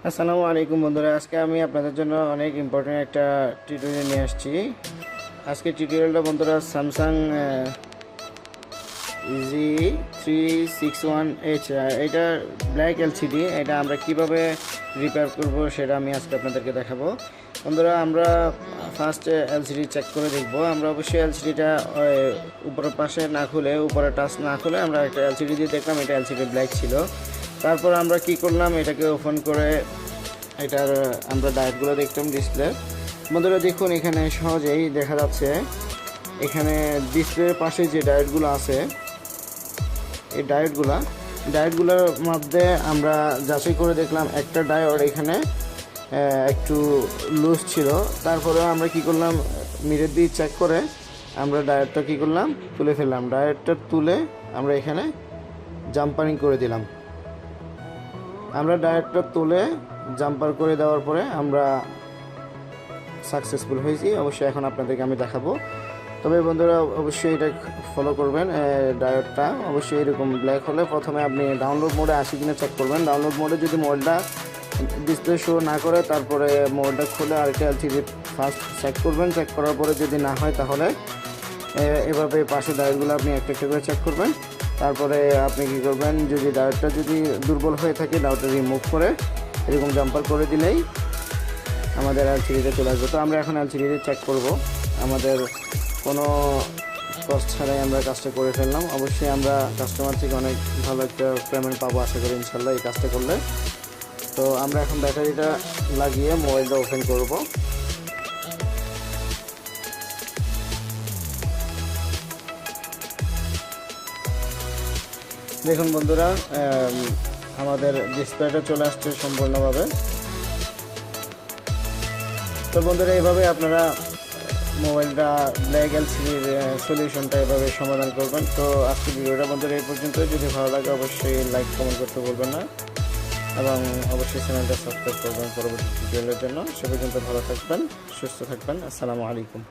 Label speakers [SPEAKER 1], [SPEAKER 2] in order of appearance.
[SPEAKER 1] আসসালামু আলাইকুম বন্ধুরা, আজকে আমি আপনাদের জন্য অনেক ইম্পর্টেন্ট একটা টিউটোরিয়াল নিয়ে আসছি। আজকে টিউটোরিয়ালটা বন্ধুরা স্যামসাং G3618 এটা ব্ল্যাক এলসিডি, এটা আমরা কিভাবে রিপেয়ার করব সেটা আমি আজকে আপনাদেরকে দেখাবো। বন্ধুরা, আমরা ফার্স্ট এলসিডি চেক করে দেখব। আমরা অবশ্যই এলসিডিটা উপরের পাশে না খুলে, উপরে টাচ না খুলে আমরা একটা এলসিডি দিয়ে দেখলাম এটা এলসিডি ব্ল্যাক ছিল। তারপর আমরা কি করলাম, এটাকে ওপেন করে এটার আমরা ডায়েটগুলো দেখতাম ডিসপ্লে। বন্ধুরা দেখুন, এখানে সহজেই দেখা যাচ্ছে এখানে ডিসপ্লের পাশে যে ডায়েটগুলো আছে, এই ডায়েটগুলোর মধ্যে আমরা যাচাই করে দেখলাম একটা ডায়োড এখানে একটু লুজ ছিল। তারপরে আমরা কি করলাম, মিটার দিয়ে চেক করে আমরা ডায়োডটা কি করলাম, তুলে ফেললাম। ডায়োডটা তুলে আমরা এখানে জাম্পারিং করে দিলাম। আমরা ডায়োডটা তুলে জাম্পার করে দেওয়ার পরে আমরা সাকসেসফুল হয়েছি। অবশ্যই এখন আপনাদেরকে আমি দেখাবো। তবে বন্ধুরা অবশ্যই এটা ফলো করবেন। ডায়োডটা অবশ্যই এরকম ব্ল্যাক হলে প্রথমে আপনি ডাউনলোড মোডে আসি কিনা চেক করবেন। ডাউনলোড মোডে যদি মোডটা ডিসপ্লে শো না করে, তারপরে মোডটা খুলে আরেকটা এলসিডি ফার্স্ট চেক করবেন। চেক করার পরে যদি না হয় তাহলে এভাবে পাশে ডায়োডগুলো আপনি একটা একটা করে চেক করবেন। তারপরে আপনি কি করবেন, যদি ডায়োডটা যদি দুর্বল হয়ে থাকে ডায়োডটা রিমুভ করে এরকম জাম্পার করে দিলেই আমাদের এলসিডিতে চলে আসবে। তো আমরা এখন এলসিডিতে চেক করব। আমাদের কোনো কষ্ট ছাড়াই আমরা কাজটা করে ফেললাম। অবশ্যই আমরা কাস্টমার থেকে অনেক ভালো একটা পেমেন্ট পাবো আশা করি ইনশাল্লাহ এই কাজটা করলে। তো আমরা এখন ব্যাটারিটা লাগিয়ে মোবাইলটা ওপেন করব। দেখুন বন্ধুরা, আমাদের ডিসপ্লেটা চলে আসছে সম্পূর্ণভাবে। তো বন্ধুরা, এইভাবে আপনারা মোবাইলটা ব্ল্যাক এলসিডির সলিউশনটা এভাবে সমাধান করবেন। তো আজকে ভিডিওটা বন্ধুরা এই পর্যন্ত। যদি ভালো লাগে অবশ্যই লাইক কমেন্ট করতে বলবেন না, এবং অবশ্যই চ্যানেলটা সাবস্ক্রাইব করবেন পরবর্তী ভিডিওর জন্য। সে পর্যন্ত ভালো থাকবেন, সুস্থ থাকবেন। আসসালামু আলাইকুম।